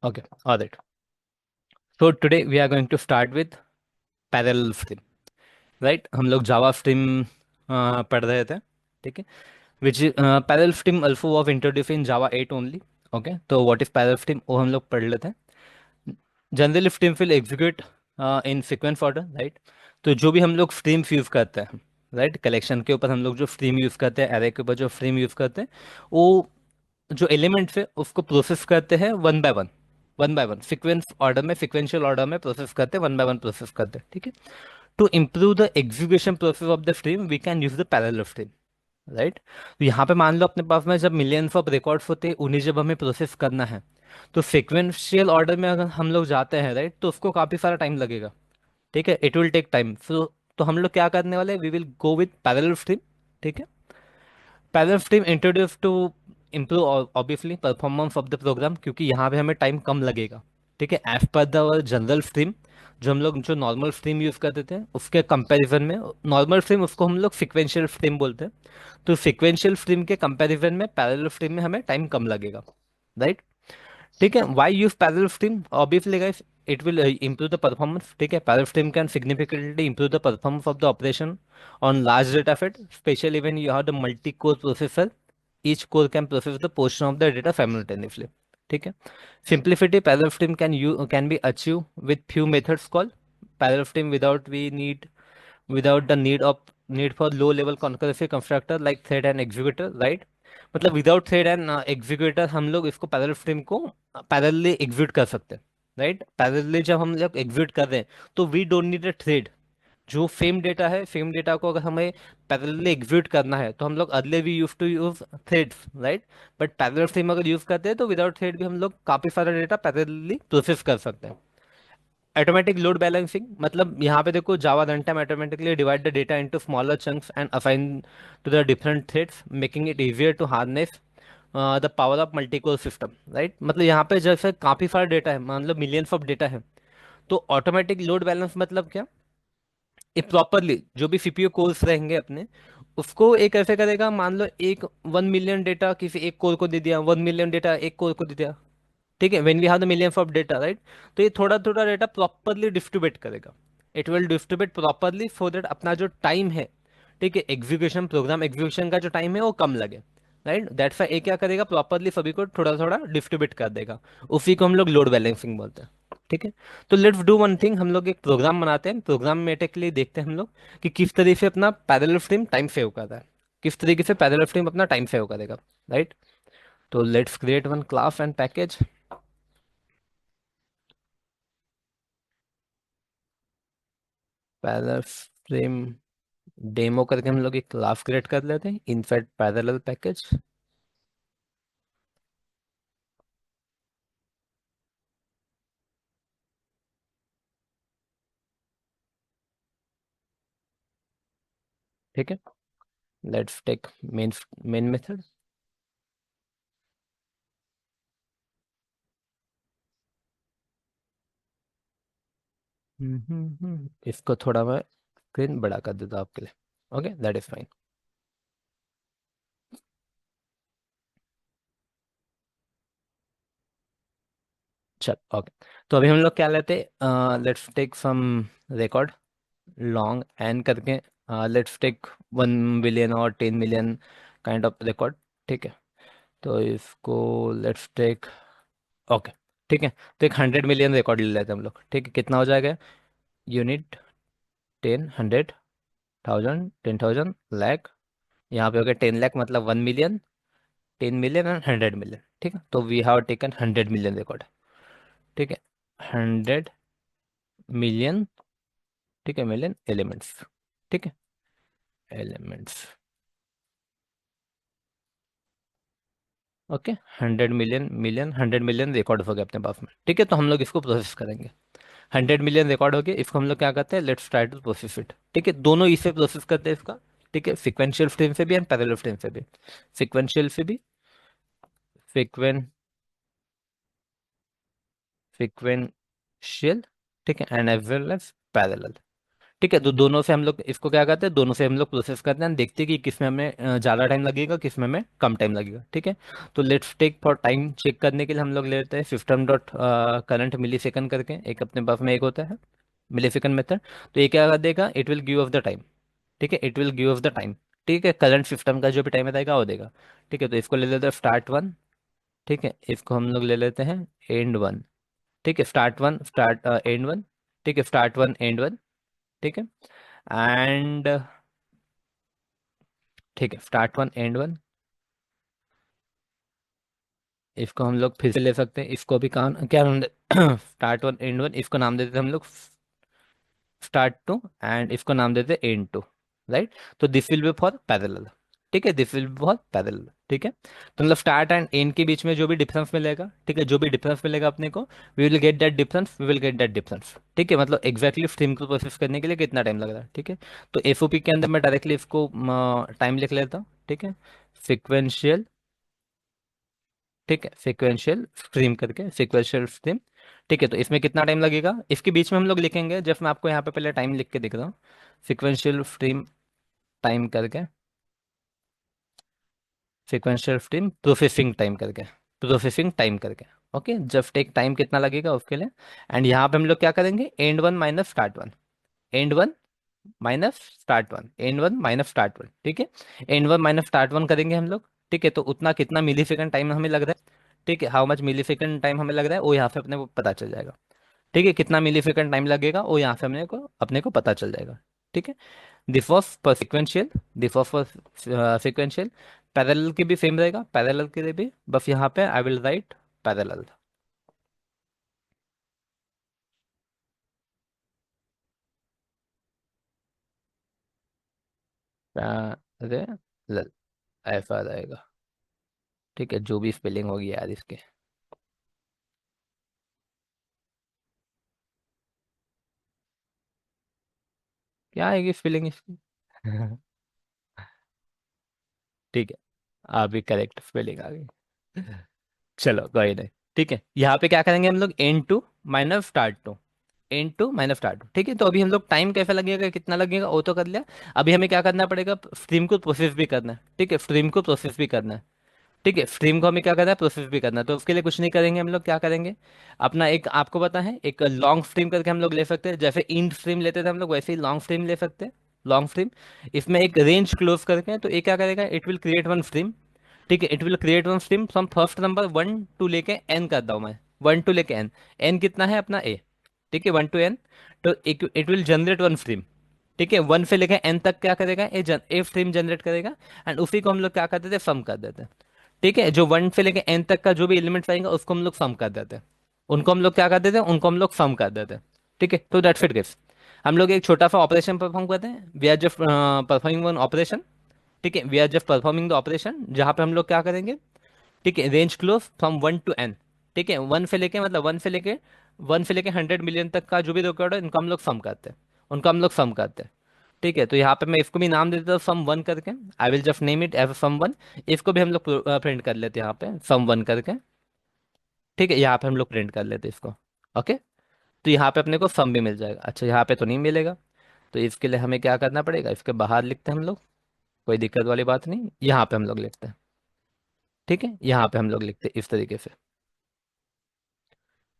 Okay, all right. So today we are going to start with parallel stream, right? हम लोग जावा stream पढ़ रहे थे, ठीक है? Which parallel stream alpha was introduced in Java 8 only. Okay, तो what is parallel stream वो हम लोग पढ़ लेते हैं. Generally stream will execute in sequence order, right? तो जो भी हम लोग स्ट्रीम्स यूज करते हैं, राइट, कलेक्शन के ऊपर हम लोग जो स्ट्रीम यूज करते हैं, एरे के ऊपर जो स्ट्रीम यूज करते हैं, वो जो एलिमेंट्स है उसको प्रोसेस करते हैं one by one sequence order में, सिक्वेंशियल ऑर्डर में प्रोसेस करते हैं, वन बाय वन प्रोसेस करते हैं, ठीक है? To improve the execution process of the stream we can use the parallel stream, right? तो यहाँ पे मान लो अपने पास में जब मिलियंस ऑफ रिकॉर्ड्स होते हैं, उन्हें जब हमें प्रोसेस करना है, तो सिक्वेंशियल ऑर्डर में अगर हम लोग जाते हैं, राइट, तो उसको काफ़ी सारा टाइम लगेगा, ठीक है? It will take time. तो हम लोग क्या करने वाले, we will go with parallel stream, ठीक है? Parallel stream introduce to improve obviously performance of the program, क्योंकि यहाँ पे हमें टाइम कम लगेगा, ठीक है? As per the general stream, जो हम लोग जो नॉर्मल स्ट्रीम यूज़ करते थे उसके कंपैरिजन में, नॉर्मल स्ट्रीम उसको हम लोग सिक्वेंशियल स्ट्रीम बोलते हैं, तो सिक्वेंशियल स्ट्रीम के कंपैरिजन में पैरेलल स्ट्रीम में हमें टाइम कम लगेगा, राइट? ठीक है. Why use parallel stream? Obviously guys, it will improve the performance. ठीक है, पैरेलल स्ट्रीम कैन significantly improve the performance of the operation on large data set, especially when you have the multi-core processor. Each core can process the portion of the data simultaneously. ठीक है. Simplicity, parallel stream can be achieved with few methods called parallel stream without the need for low level concurrency constructor like thread and executor, right? मतलब without thread and executor हम लोग इसको parallel stream को parallelly execute कर सकते हैं, right? Parallelly जब हम लोग एग्जीक्यूट कर रहे हैं तो we don't need a thread. जो सेम डेटा है, सेम डेटा को अगर हमें पैरेलली एग्जीक्यूट करना है तो हम लोग earlier we use to use threads, right? But parallel stream अगर यूज करते हैं तो विदाउट थ्रेड भी हम लोग काफी सारा डेटा पैरेलली प्रोसेस कर सकते हैं. ऑटोमेटिक लोड बैलेंसिंग, मतलब यहाँ पे देखो Java run time automatically divide the data into smaller chunks and assign to the different threads, making it easier to harness the power of multi core system, right? मतलब यहाँ पे जैसे काफी सारा डेटा है, मान लो मिलियंस ऑफ डेटा है, तो ऑटोमेटिक लोड बैलेंस मतलब क्या? ये प्रॉपरली जो भी सीपीयू कोर्स रहेंगे अपने, उसको एक ऐसे करेगा, मान लो एक 1 मिलियन डेटा किसी एक कोर को दे दिया, 1 मिलियन डेटा एक कोर को दे दिया, ठीक है? When we have the millions of data, right, तो ये थोड़ा थोड़ा डेटा प्रॉपरली डिस्ट्रीब्यूट करेगा. It will distribute properly so that अपना जो टाइम है, ठीक है, एग्जीक्यूशन, प्रोग्राम एग्जीक्यूशन का जो टाइम है वो कम लगे, राइट? दैट्स व्हाई ये क्या करेगा, प्रॉपरली सभी को थोड़ा थोड़ा डिस्ट्रीब्यूट कर देगा. उसी को हम लोग लोड बैलेंसिंग बोलते हैं, ठीक है? तो लेट्स डू वन थिंग, हम लोग एक प्रोग्राम बनाते हैं, प्रोग्राम में के लिए देखते हैं हम लोग कि किस तरीके से अपना पैरेलल स्ट्रीम टाइम सेव करता है, किस तरीके से पैरेलल स्ट्रीम अपना टाइम सेव करेगा, राइट? तो let's create one class and package. Parallel stream demo करके हम लोग एक क्लास क्रिएट कर लेते हैं, इनफैक्ट पैरेलल पैकेज. ठीक है, let's take main main method. इसको थोड़ा मैं स्क्रीन बड़ा कर देता हूँ आपके लिए. Okay, that is fine. चल, ओके. तो अभी हम लोग क्या लेते हैं, let's take some record long n करके. लेट्स टेक 1 बिलियन और 10 मिलियन काइंड ऑफ रिकॉर्ड, ठीक है? तो इसको लेट्स टेक, ओके, ठीक है. तो एक 100 मिलियन रिकॉर्ड ले लेते हैं हम लोग, ठीक है? कितना हो जाएगा? यूनिट 10, 100, 1000, 10,000, लाख. यहाँ पे हो गया 10 लाख, मतलब 1 मिलियन, 10 मिलियन एंड 100 मिलियन, ठीक है? तो we have taken 100 million record, ठीक है? 100 मिलियन, ठीक है, मिलियन एलिमेंट्स, ठीक है? Elements, okay. 100 मिलियन रिकॉर्ड हो गया अपने पास में, ठीक है? तो हम लोग इसको प्रोसेस करेंगे. 100 मिलियन रिकॉर्ड हो गया, इसको हम लोग क्या करते हैं, let's try to process it, ठीक है? दोनों इसे प्रोसेस करते हैं इसका, ठीक है? सिक्वेंशियल स्ट्रीम से भी एंड पैरेलल स्ट्रीम से भी. सिक्वेंशियल से भी, सिक्वेंशियल, ठीक है, and as well as parallel, ठीक है, तो दोनों से हम लोग इसको क्या करते हैं, दोनों से हम लोग प्रोसेस करते हैं, देखते हैं कि किस में हमें ज़्यादा टाइम लगेगा, किस में हमें कम टाइम लगेगा। ठीक है, तो let's take for time check करने के लिए हम लोग ले लेते हैं system dot current millisecond करके, एक अपने पास में एक होता है मिली सेकंड मेथड। तो ये क्या कर देगा, it will give of the time. ठीक है, it will give of the time. ठीक है, करंट सिस्टम का जो भी टाइम रहेगा वो देगा। ठीक है, तो इसको ले लेते हैं स्टार्ट वन। ठीक है, इसको हम लोग ले लेते हैं एंड वन। ठीक है, start one start and one. ठीक है, स्टार्ट वन एंड वन। ठीक है, एंड ठीक है, स्टार्ट वन एंड वन। इसको हम लोग फिर से ले सकते हैं, इसको भी कहा क्या नाम they start one and one, इसको नाम देते हैं हम लोग स्टार्ट टू, एंड इसको नाम देते हैं एंड टू। राइट, तो this will B for parallel. ठीक है, this will B for parallel. ठीक है, तो मतलब स्टार्ट एंड एंड के बीच में जो भी डिफरेंस मिलेगा, ठीक है, जो भी डिफरेंस मिलेगा अपने को, we will get that difference, we will get that difference. ठीक है, मतलब एग्जैक्टली स्ट्रीम को प्रोसेस करने के लिए कितना टाइम लग रहा है। ठीक है, तो एफओपी के अंदर मैं डायरेक्टली इसको टाइम लिख लेता हूँ। ठीक है, सिक्वेंशियल। ठीक है, सीक्वेंशियल स्ट्रीम करके, सीक्वेंशियल स्ट्रीम। ठीक है, तो इसमें कितना टाइम लगेगा, इसके बीच में हम लोग लिखेंगे, जब मैं आपको यहाँ पे पहले टाइम लिख के दिख रहा हूँ, सीक्वेंशियल स्ट्रीम टाइम करके, सीक्वेंशियल स्ट्रीम प्रोसेसिंग टाइम करके, प्रोसेसिंग टाइम करके। ओके, जस्ट टेक टाइम कितना लगेगा उसके लिए। एंड यहाँ पे हम लोग क्या करेंगे, and one minus start one, and one minus start one, and one minus start one. ठीक है, and one minus start one करेंगे हम लोग। ठीक है, तो उतना कितना मिली सेकंड टाइम हमें लग रहा है। ठीक है, how much millisecond time हमें लग रहा है वो यहाँ पे अपने को पता चल जाएगा। ठीक है, कितना मिली सेकंड टाइम लगेगा वो यहाँ से अपने को पता चल जाएगा। ठीक है, this was for sequential, this was for sequential. Parallel के भी सेम रहेगा, पैरेलल के लिए भी बस यहाँ पे I will write parallel. Parallel ऐसा रहेगा। ठीक है, जो भी स्पेलिंग होगी यार इसके। क्या आएगी स्पेलिंग इसकी ठीक है, आप भी करेक्ट स्पेलिंग आ गई। चलो कोई नहीं। ठीक है, यहाँ पे क्या करेंगे हम लोग, end two minus start two, end two minus start two. ठीक है, तो अभी हम लोग टाइम कैसा लगेगा, कितना लगेगा वो तो कर लिया। अभी हमें क्या करना पड़ेगा, स्ट्रीम को प्रोसेस भी करना है। ठीक है, स्ट्रीम को प्रोसेस भी करना है। ठीक है, स्ट्रीम को हमें क्या करना है, प्रोसेस भी करना है। तो उसके लिए कुछ नहीं करेंगे हम लोग, क्या करेंगे, अपना एक आपको पता है एक लॉन्ग स्ट्रीम करके हम लोग ले सकते हैं, जैसे इंड स्ट्रीम लेते थे हम लोग, वैसे ही लॉन्ग स्ट्रीम ले सकते हैं। लॉन्ग स्ट्रीम, इसमें एक रेंज क्लोज करके, तो ये क्या करेगा, it will create one stream. ठीक है, it will create one stream from first number one two लेके एन करता हूँ मैं, वन टू लेके एन। एन कितना है अपना ए। ठीक है, वन टू एन। तो it will generate one stream. ठीक है, वन से लेके एन तक क्या करेगा, ए स्ट्रीम जनरेट करेगा। एंड उसी को हम लोग क्या करते थे, सम कर देते हैं। ठीक है, जो वन से लेके एन तक का जो भी एलिमेंट्स आएंगे उसको हम लोग सम कर देते हैं। उनको हम लोग क्या कर देते हैं, उनको हम लोग सम कर देते हैं। ठीक है, तो दैट्स इट गाइस। हम लोग एक छोटा सा ऑपरेशन परफॉर्म करते हैं, we are just performing one operation. ठीक है, we are just performing the operation, जहाँ पे हम लोग क्या करेंगे, ठीक है, range close from one to n. ठीक है, वन से लेके मतलब वन से लेके 100 मिलियन तक का जो भी रिकॉर्ड है, इनको हम लोग सम करते हैं, उनको हम लोग सम करते हैं। ठीक है, तो यहाँ पे मैं इसको भी नाम दे देता हूँ सम वन करके, I will just name it as sum one. इसको भी हम लोग प्रिंट कर लेते हैं यहाँ पे सम वन करके। ठीक है, यहाँ पे हम लोग प्रिंट कर लेते हैं इसको। ओके, तो यहाँ पे अपने को सम भी मिल जाएगा। अच्छा, यहाँ पे तो नहीं मिलेगा, तो इसके लिए हमें क्या करना पड़ेगा, इसके बाहर लिखते हैं हम लोग, कोई दिक्कत वाली बात नहीं, यहाँ पे हम लोग लिखते हैं। ठीक है, यहाँ पे हम लोग लिखते हैं इस तरीके से।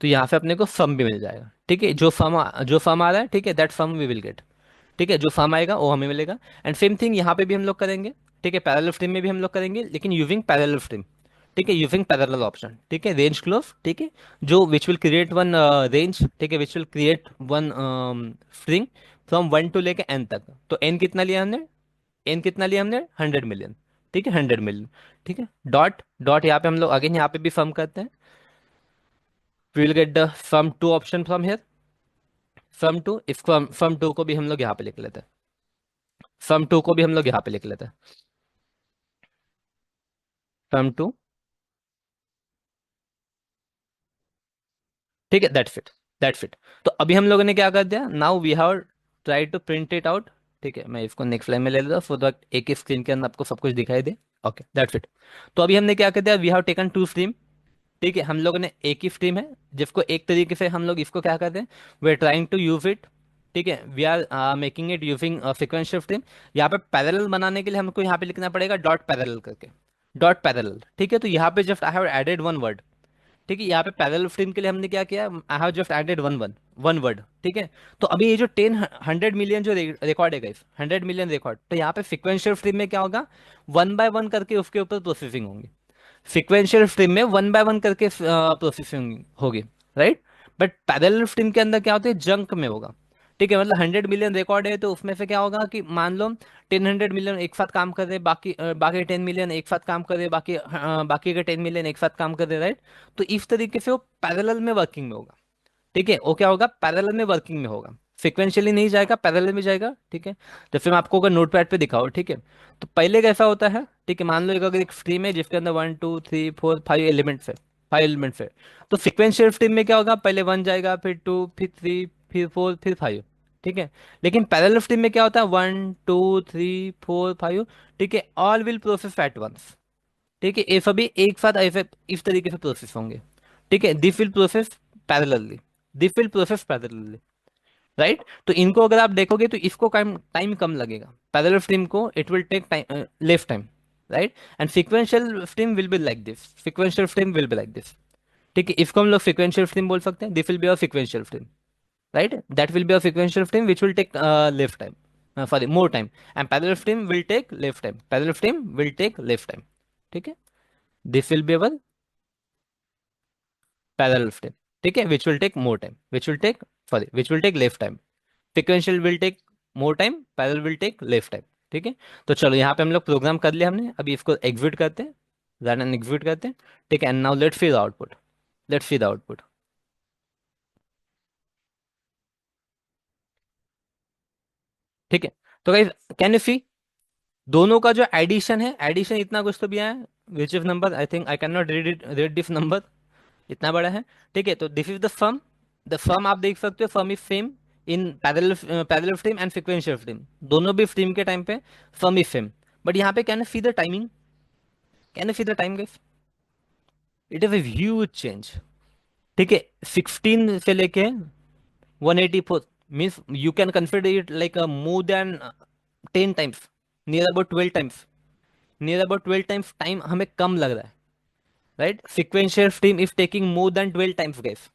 तो यहाँ से अपने को सम भी मिल जाएगा। ठीक है, जो सम आ रहा है, ठीक है, that sum we will get. ठीक है, जो सम आएगा वो हमें मिलेगा। एंड सेम थिंग यहाँ पे भी हम लोग करेंगे। ठीक है, पैरेलल स्ट्रीम में भी हम लोग करेंगे, लेकिन यूजिंग पैरेलल स्ट्रीम। ठीक है, यूजिंग पैरेलल ऑप्शन। ठीक है, रेंज क्लोज। ठीक है, जो which will create one range. ठीक है, which will create one string from one to लेके एन तक। तो एन कितना लिया हमने, एन कितना लिया हमने, 100 मिलियन। ठीक है, 100 मिलियन। ठीक है, डॉट डॉट यहाँ पे हम लोग अगेन यहाँ पे भी सम करते हैं, we will get the sum two option from here. Sum two, इस सम टू को भी हम लोग यहाँ पे लिख लेते हैं, सम टू को भी हम लोग यहाँ पे लिख लेते हैं, सम टू। ठीक है, दैट्स इट, दैट्स इट। तो अभी हम लोगों ने क्या कर दिया, now we have try to print it out. ठीक है, मैं इसको नेक्स्ट लाइन में ले लेता हूँ सो दैट एक ही स्क्रीन के अंदर आपको सब कुछ दिखाई दे। Okay, that's it. तो अभी हमने क्या कर दिया, we have taken two stream. ठीक है, हम लोगों ने एक ही स्ट्रीम है, जिसको एक तरीके से हम लोग इसको क्या करते हैं, we are trying to use it. ठीक है, we are making it using sequential stream. यहाँ पे पैरेलल बनाने के लिए हमको यहाँ पे लिखना पड़ेगा डॉट पैरेलल करके, डॉट पैरेलल। ठीक है, तो यहाँ पे just I have added one word. ठीक है, यहाँ पे पैरेलल स्ट्रीम के लिए हमने क्या किया, I have just added one one one word. ठीक है, तो अभी ये जो 100 मिलियन जो रिकॉर्ड है गाइस, 100 मिलियन रिकॉर्ड, तो यहाँ पे सिक्वेंशियल स्ट्रीम में क्या होगा, वन बाय वन करके उसके ऊपर प्रोसेसिंग होंगी। सीक्वेंशियल स्ट्रीम में वन बाय वन करके प्रोसेसिंग होगी, राइट। बट पैरेलल स्ट्रीम के अंदर क्या होता है, जंक में होगा। ठीक है, मतलब 100 मिलियन रिकॉर्ड है तो उसमें से क्या होगा कि मान लो 10 100 मिलियन एक साथ काम कर रहे, बाकी 10 मिलियन एक साथ काम कर रहे, बाकी के 10 मिलियन एक साथ काम कर रहे, राइट। तो इस तरीके से वो पैरेलल में वर्किंग में होगा। ठीक है, वो क्या होगा, पैरेलल में वर्किंग में होगा, सिक्वेंशियली नहीं जाएगा, पैरेलल में जाएगा। ठीक है, तो फिर मैं आपको अगर नोट पैड पे दिखाओ, ठीक है, तो पहले कैसा होता है, ठीक है, मान लो अगर एक स्ट्रीम है जिसके अंदर 1 2 3 4 5 एलिमेंट्स है, 5 एलिमेंट्स है, तो सिक्वेंशियल स्ट्रीम में क्या होगा, पहले 1 जाएगा, फिर 2, फिर 3, फिर 4, फिर 5। ठीक है, लेकिन पैरेलल स्ट्रीम में क्या होता है, 1 2 3 4 5। ठीक है, all will process at once. ठीक है, ये सभी एक साथ ऐसे इस तरीके से प्रोसेस होंगे। ठीक है, this will process parallelly, this will process parallelly, right. तो इनको अगर आप देखोगे तो इसको टाइम टाइम कम लगेगा, पैरेलल स्ट्रीम को it will take time, less time, right. And sequential stream will be like this, sequential stream will be like this. ठीक है, इसको हम लोग सीक्वेंशियल स्ट्रीम बोल सकते हैं, this will be a sequential stream, right. That will be a sequential stream which will take less time, sorry more time. And parallel stream will take less time, parallel stream will take less time. ठीक है, this will be our parallel step. ठीक है, which will take more time, which will take, sorry, which will take less time, sequential will take more time, parallel will take less time। ठीक है, तो चलो यहाँ पे हम लोग प्रोग्राम कर लिया हमने, अभी इसको एग्जीक्यूट करते हैं, रन एंड एग्जीक्यूट करते हैं। ठीक है, and now let's see the output, let's see the output. ठीक है, तो गाइस कैन यू सी, दोनों का जो एडिशन है, एडिशन इतना कुछ तो भी है, which is number, I think I can not read it, read this number, इतना बड़ा है। ठीक है, तो दिस इज द सम आप देख सकते हो, सम is same in parallel, parallel stream and sequential stream, दोनों भी स्ट्रीम के टाइम पे सम इज सेम। बट यहाँ पे can see the timing, can see the time guys, it is a huge change. ठीक है, 16 से लेके 184, means you can consider it like more than 10 times, near about 12 times, near about 12 times time हमें कम लग रहा है, right. Sequential stream is taking more than 12 times guys,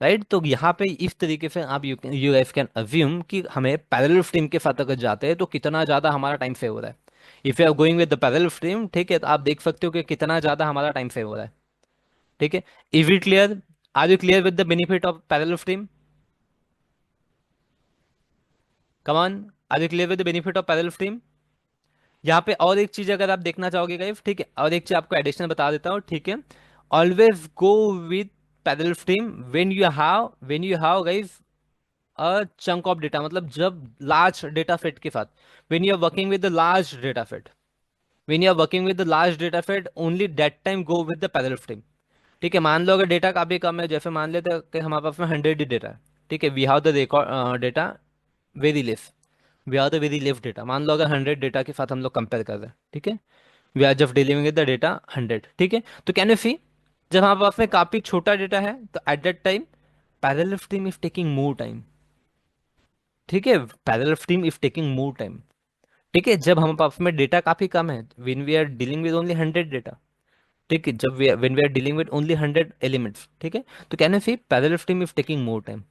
right. तो यहाँ पे इस तरीके से आप यू गाइस कैन अज्यूम कि हमें पैरेलल स्ट्रीम के साथ अगर जाते हैं तो कितना ज़्यादा हमारा टाइम सेव हो रहा है। If you are going with the parallel stream, ठीक है, तो आप देख सकते हो कि कितना ज़्यादा हमारा टाइम सेव हो रहा है। ठीक है, is it clear, are you clear with the benefit of parallel stream, come on, are you clear with the benefit of parallel stream. यहाँ पे और एक चीज अगर आप देखना चाहोगे गाइस, ठीक है, और एक चीज आपको एडिशनल बता देता हूँ, ठीक है, always go with parallel stream when you have guys a chunk of data, मतलब जब लार्ज डेटा सेट के साथ, when you are working with the large data set, when you are working with the large data set only that time go with the parallel stream. ठीक है, मान लो अगर data काफी कम है, जैसे मान लेते हैं कि हमारे पास में 100 डेटा है। ठीक है, we have the record data very less, we have the very less data, मान लो अगर 100 डेटा के साथ हम लोग कंपेयर कर रहे हैं। ठीक है, we are just dealing with the data 100। ठीक है, तो कैन यू सी, जब हमारे पास में काफी छोटा डेटा है तो at that time parallel stream is taking more time. ठीक है, parallel stream is taking more time. ठीक है, जब हमारे पास में डेटा काफी कम है, when we are dealing with only 100 data, ठीक है, जब when we are dealing with only 100 elements, ठीक है, तो can you see parallel stream is taking more time,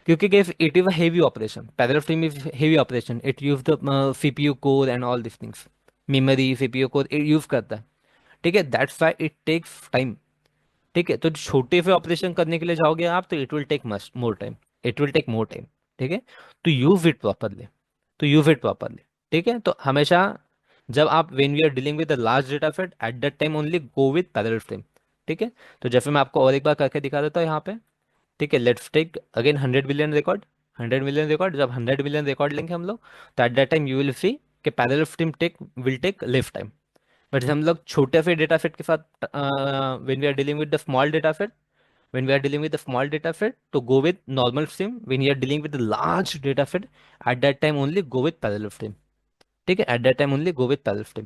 क्योंकि guys it is a heavy operation, parallel stream is heavy operation, it use the CPU core and all these things, memory CPU core it use करता है। ठीक है, that's why it takes time. ठीक है, तो छोटे से ऑपरेशन करने के लिए जाओगे आप तो it will take much more time, it will take more time. ठीक है, तो यूज इट प्रॉपरली, तो यूज इट प्रॉपरली। ठीक है, तो हमेशा जब आप when we are dealing with the large data set at that time only go with parallel stream. ठीक है, तो जैसे मैं आपको और एक बार करके दिखा देता हूँ यहाँ पे। ठीक है, let's take again 100 million record, 100 million record, जब 100 मिलियन रिकॉर्ड लेंगे हम लोग तो at that time you will see कि parallel stream take will take less time. But हम लोग छोटे से डेटा सेट के साथ when we are dealing with the small data set, when we are dealing with the small data set तो go with normal stream, when you are dealing with the large data set at that time only go with parallel stream. ठीक है, eight that time only go with parallel stream.